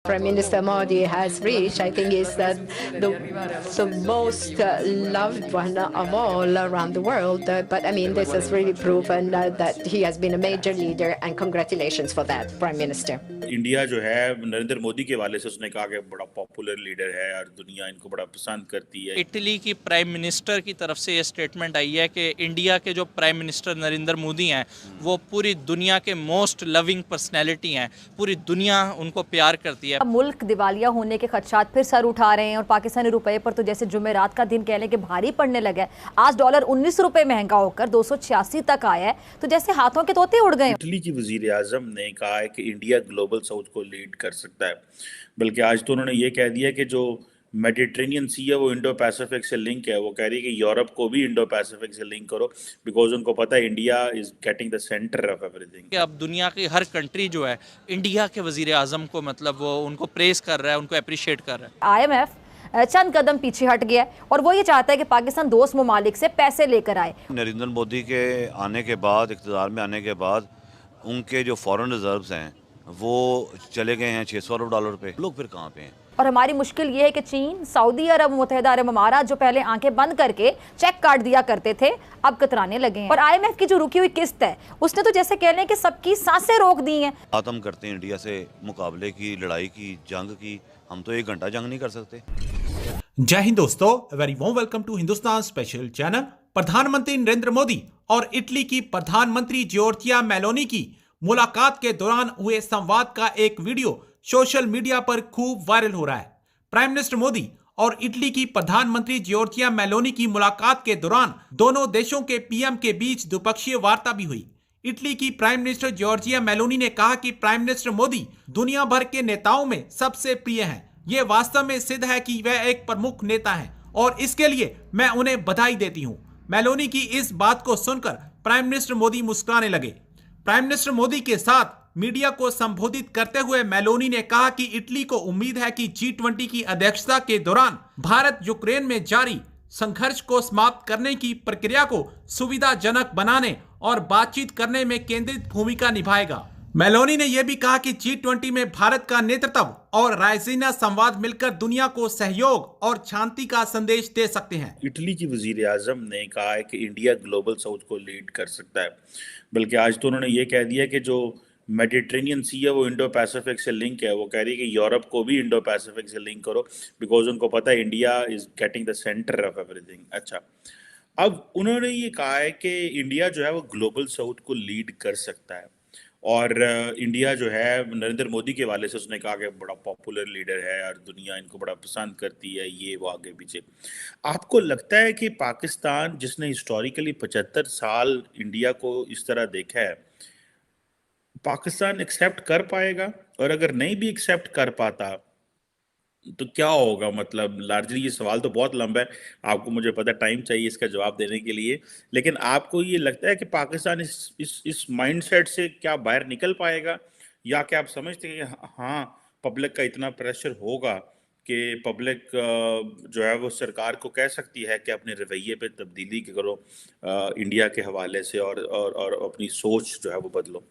Prime Minister Modi has reached, I think, is that the most loved one of all around the world. But I mean, this has really proven that he has been a major leader, and congratulations for that, Prime Minister. India जो है नरेंद्र मोदी के हवाले से उसने कहा कि बड़ा popular leader है और दुनिया इनको बड़ा पसंद करती है। इटली की प्राइम मिनिस्टर की तरफ से ये स्टेटमेंट आई है कि इंडिया के जो प्राइम मिनिस्टर नरेंद्र मोदी हैं वो पूरी दुनिया के मोस्ट लविंग पर्सनैलिटी हैं, पूरी दुनिया उनको प्यार करती है। मुल्क दिवालिया होने के खदशात फिर सर उठा रहे हैं और पाकिस्तानी रुपए पर तो जैसे जुमेरात का दिन कह लें कि भारी पड़ने लगा है। आज डॉलर 19 रुपए महंगा होकर 286 तक आया है, तो जैसे हाथों के तोते उड़ गए। इटली की वजीर आजम ने कहा है कि इंडिया ग्लोबल साउथ को लीड कर सकता है, बल्कि आज तो उन्होंने ये कह दिया कि जो मेडिटेरेनियन सी है वो इंडो पैसिफिक से लिंक है। वो कह रही है कि यूरोप को भी इंडो पैसिफिक से लिंक करो, बिकॉज उनको पता है India is getting the centre of everything. अब दुनिया की हर कंट्री जो है इंडिया के वजीर आजम को मतलब वो उनको प्रेस कर रहा है, उनको अप्रिशिएट कर रहा है। IMF चंद कदम पीछे हट गया है और वो ये चाहता है कि पाकिस्तान दोस्त ममालिक से पैसे लेकर आए। नरेंद्र मोदी के आने के बाद, इक़्तिदार में आने के बाद, उनके जो फॉरेन रिजर्व्स हैं वो चले गए हैं 600 अरब डॉलर पे। लोग फिर कहाँ पे हैं? और हमारी मुश्किल ये है कि चीन, सऊदी अरब, मुत्तहिदा अरब अमारात जो पहले आंखें बंद करके चेक काट दिया करते थे, अब कतराने लगे हैं। और IMF की जो रुकी हुई किस्त है उसने तो जैसे कह लें कि सबकी सांसें रोक दी हैं। बात हम करते हैं इंडिया से मुकाबले की, लड़ाई की, जंग की, हम तो 1 घंटा जंग नहीं कर सकते। जय हिंद दोस्तों, very warm welcome to Hindustan special channel. प्रधानमंत्री नरेंद्र मोदी और इटली की प्रधानमंत्री जॉर्जिया मेलोनी की मुलाकात के दौरान हुए संवाद का एक वीडियो सोशल मीडिया पर खूब वायरल हो रहा है। प्राइम मिनिस्टर मोदी और इटली की प्रधानमंत्री जॉर्जिया मेलोनी की मुलाकात के दौरान दोनों देशों के PM के बीच द्विपक्षीय वार्ता भी हुई। इटली की प्राइम मिनिस्टर जॉर्जिया मेलोनी ने कहा कि प्राइम मिनिस्टर मोदी दुनिया भर के नेताओं में सबसे प्रिय हैं। ये वास्तव में सिद्ध है कि वह एक प्रमुख नेता हैं और इसके लिए मैं उन्हें बधाई देती हूं। मेलोनी की इस बात को सुनकर प्राइम मिनिस्टर मोदी मुस्कुराने लगे। प्राइम मिनिस्टर मोदी के साथ मीडिया को संबोधित करते हुए मेलोनी ने कहा कि इटली को उम्मीद है कि G20 की अध्यक्षता के दौरान भारत यूक्रेन में जारी संघर्ष को समाप्त करने की प्रक्रिया को सुविधाजनक बनाने और बातचीत करने में केंद्रित भूमिका निभाएगा। मेलोनी ने यह भी कहा कि G20 में भारत का नेतृत्व और रायसीना संवाद मिलकर दुनिया को सहयोग और शांति का संदेश दे सकते हैं। इटली की वजीर आजम ने कहा है कि इंडिया ग्लोबल साउथ को लीड कर सकता है, बल्कि आज तो उन्होंने ये कह दिया कि जो मेडिटेरेनियन सी है वो इंडो पैसिफिक से लिंक है। वो कह रही है कि यूरोप को भी इंडो पैसिफिक से लिंक करो, बिकॉज उनको पता है India is getting the centre of everything. अच्छा, अब उन्होंने ये कहा है कि इंडिया जो है वो ग्लोबल साउथ को लीड कर सकता है और इंडिया जो है नरेंद्र मोदी के हवाले से उसने कहा कि बड़ा पॉपुलर लीडर है और दुनिया इनको बड़ा पसंद करती है, ये वो आगे पीछे। आपको लगता है कि पाकिस्तान जिसने हिस्टोरिकली 75 साल इंडिया को इस तरह देखा है, पाकिस्तान एक्सेप्ट कर पाएगा? और अगर नहीं भी एक्सेप्ट कर पाता तो क्या होगा? मतलब लार्जली ये सवाल तो बहुत लंबा है, आपको मुझे पता टाइम चाहिए इसका जवाब देने के लिए, लेकिन आपको ये लगता है कि पाकिस्तान इस माइंडसेट से क्या बाहर निकल पाएगा, या क्या आप समझते हैं कि हाँ पब्लिक का इतना प्रेशर होगा कि पब्लिक जो है वो सरकार को कह सकती है कि अपने रवैये पे तब्दीली करो इंडिया के हवाले से और अपनी सोच जो है वो बदलो?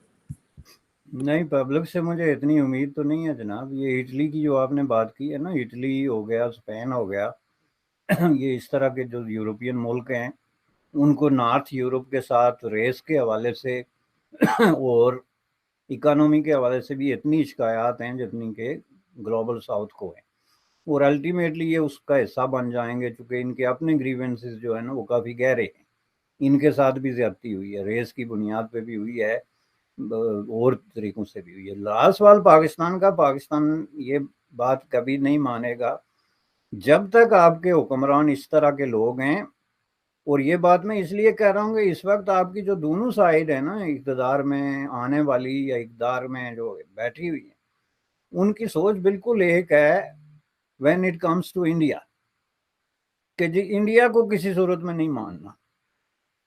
नहीं, पब्लिक से मुझे इतनी उम्मीद तो नहीं है जनाब। ये इटली की जो आपने बात की है ना, इटली हो गया, स्पेन हो गया, ये इस तरह के जो यूरोपियन मुल्क हैं उनको नॉर्थ यूरोप के साथ रेस के हवाले से और इकोनॉमी के हवाले से भी इतनी शिकायत हैं जितनी के ग्लोबल साउथ को है, और अल्टीमेटली ये उसका हिस्सा बन जाएंगे, चूँकि इनके अपने ग्रीवेंसेस जो है ना वो काफ़ी गहरे हैं। इनके साथ भी ज्यादती हुई है, रेस की बुनियाद पे भी हुई है और तरीकों से भी हुई है। लास्ट सवाल पाकिस्तान का, पाकिस्तान ये बात कभी नहीं मानेगा जब तक आपके हुक्मरान इस तरह के लोग हैं। और ये बात मैं इसलिए कह रहा हूँ कि इस वक्त आपकी जो दोनों साइड है ना, इक़्तिदार में आने वाली या इक़्तिदार में जो बैठी हुई है, उनकी सोच बिल्कुल एक है when it comes to India, कि जी इंडिया को किसी सूरत में नहीं मानना।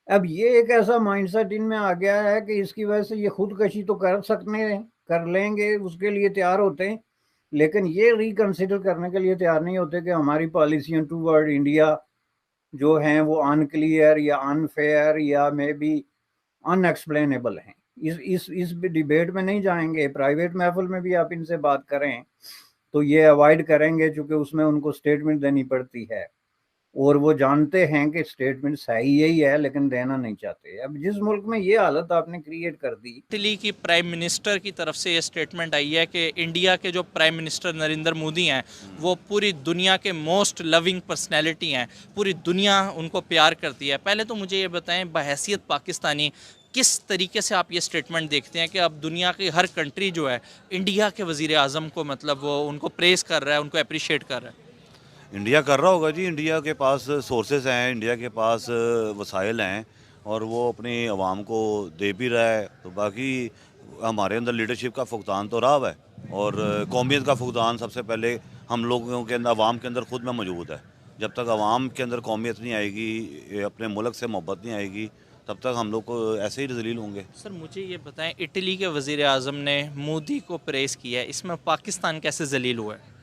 अब ये एक ऐसा माइंडसेट इनमें आ गया है कि इसकी वजह से ये खुदकशी तो कर लेंगे, उसके लिए तैयार होते हैं, लेकिन ये रिकंसिडर करने के लिए तैयार नहीं होते कि हमारी पॉलिसियाँ टूवर्ड इंडिया जो हैं वो अनक्लियर या अनफेयर या मे बी अनएक्सप्लेनेबल हैं। इस डिबेट में नहीं जाएंगे। प्राइवेट महफिल में भी आप इनसे बात करें तो ये अवॉइड करेंगे, चूंकि उसमें उनको स्टेटमेंट देनी पड़ती है और वो जानते हैं कि स्टेटमेंट सही यही है, लेकिन देना नहीं चाहते। अब जिस मुल्क में ये हालत आपने क्रिएट कर दी। इटली की प्राइम मिनिस्टर की तरफ से ये स्टेटमेंट आई है कि इंडिया के जो प्राइम मिनिस्टर नरेंद्र मोदी हैं वो पूरी दुनिया के मोस्ट लविंग पर्सनैलिटी हैं, पूरी दुनिया उनको प्यार करती है। पहले तो मुझे ये बताएं, बहैसियत पाकिस्तानी किस तरीके से आप ये स्टेटमेंट देखते हैं कि अब दुनिया की हर कंट्री जो है इंडिया के वज़ीर आज़म को मतलब वो उनको प्रेज़ कर रहा है, उनको अप्रिशिएट कर रहा है। इंडिया कर रहा होगा जी, इंडिया के पास सोर्सेज हैं, इंडिया के पास वसाइल हैं और वो अपनी आवाम को दे भी रहा है। तो बाकी हमारे अंदर लीडरशिप का फुकदान तो रहा है और कौमियत का फुकदान सबसे पहले हम लोगों के अंदर, आवाम के अंदर खुद में मौजूद है। जब तक आवाम के अंदर कौमियत नहीं आएगी, अपने मुल्क से मोहब्बत नहीं आएगी, तब तक हम लोग को ऐसे ही जलील होंगे। सर मुझे ये बताएं, इटली के वज़ीर आज़म ने मोदी को प्रेज़ किया है, इसमें पाकिस्तान कैसे जलील हुआ है?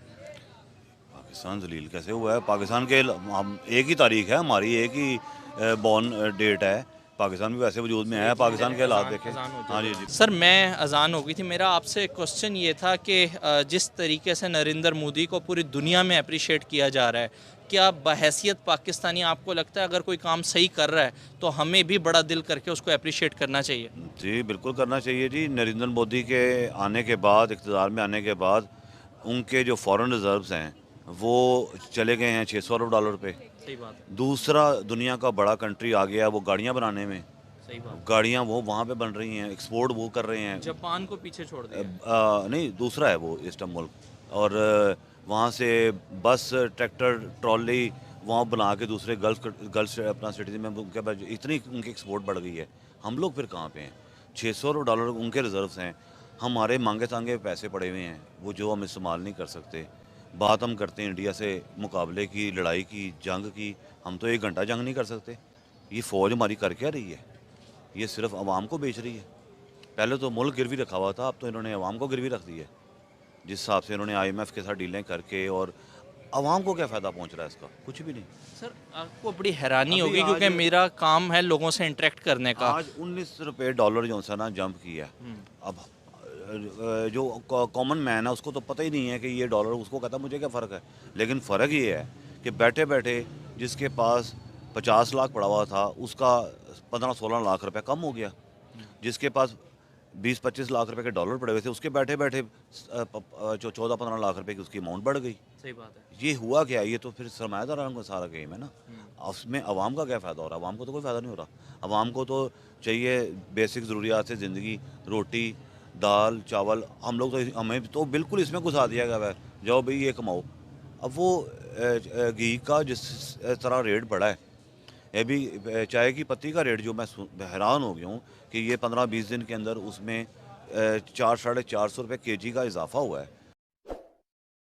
पाकिस्तान जलील कैसे हुआ है? पाकिस्तान के हम एक ही तारीख है हमारी, एक ही बॉर्न डेट है। पाकिस्तान भी वैसे वजूद में है, पाकिस्तान के हालात देखें। हाँ जी जी सर मैं अजान हो गई थी, मेरा आपसे क्वेश्चन ये था कि जिस तरीके से नरेंद्र मोदी को पूरी दुनिया में अप्रिशिएट किया जा रहा है, क्या बहैसियत पाकिस्तानी आपको लगता है अगर कोई काम सही कर रहा है तो हमें भी बड़ा दिल करके उसको अप्रिशिएट करना चाहिए? जी बिल्कुल करना चाहिए जी। नरेंद्र मोदी के आने के बाद, इक़्तिदार में आने के बाद, उनके जो फॉरेन रिजर्व्स हैं वो चले गए हैं 600 अरब डॉलर पे। सही बात है। दूसरा दुनिया का बड़ा कंट्री आ गया वो गाड़ियाँ बनाने में। सही बात। गाड़ियाँ वो वहाँ पे बन रही हैं, एक्सपोर्ट वो कर रहे हैं। जापान को पीछे छोड़ दिया। नहीं, दूसरा है वो ईस्टर्न मुल्क। और वहाँ से बस, ट्रैक्टर, ट्रॉली वहाँ बना के दूसरे गल्फ अपना सिटीज में उनके पास इतनी उनकी एक्सपोर्ट बढ़ गई है। हम लोग फिर कहाँ पे हैं? 600 अरब डॉलर उनके रिजर्व्स हैं, हमारे मांगे तांगे पैसे पड़े हुए हैं वो जो हम इस्तेमाल नहीं कर सकते। बात हम करते हैं इंडिया से मुकाबले की, लड़ाई की, जंग की, हम तो 1 घंटा जंग नहीं कर सकते। ये फ़ौज हमारी कर क्या रही है? ये सिर्फ आवाम को बेच रही है। पहले तो मुल्क गिरवी रखा हुआ था, अब तो इन्होंने आवाम को गिरवी रख दी है। जिस हिसाब से इन्होंने IMF के साथ डीलें करके, और आवाम को क्या फ़ायदा पहुंच रहा है इसका? कुछ भी नहीं। सर आपको बड़ी हैरानी अभी होगी क्योंकि आज- मेरा काम है लोगों से इंटरेक्ट करने का। आज 19 रुपये डॉलर जो सा ना जंप किया है। अब जो कॉमन मैन है उसको तो पता ही नहीं है कि ये डॉलर, उसको कहता मुझे क्या फ़र्क है। लेकिन फ़र्क ये है कि बैठे बैठे जिसके पास 50 लाख पड़ा हुआ था उसका 15-16 लाख रुपए कम हो गया। जिसके पास 20-25 लाख रुपए के डॉलर पड़े हुए थे उसके बैठे बैठे 14-15 लाख रुपए की उसकी अमाउंट बढ़ गई। सही बात है। ये हुआ क्या? ये तो फिर सरमायादारों का सारा गेम है ना। उसमें आवाम का क्या फ़ायदा हो रहा है? आवाम को तो कोई फ़ायदा नहीं हो रहा। आवाम को तो चाहिए बेसिक ज़रूरियात से ज़िंदगी, रोटी, दाल, चावल। हम लोग तो, हमें तो बिल्कुल इसमें घुसा दिया गया है, जाओ भाई ये कमाओ। अब वो घी का जिस तरह रेट बढ़ा है, ये भी चाय की पत्ती का रेट जो मैं हैरान हो गया हूँ कि ये 15-20 दिन के अंदर उसमें 400-450 रुपये kg का इजाफा हुआ है।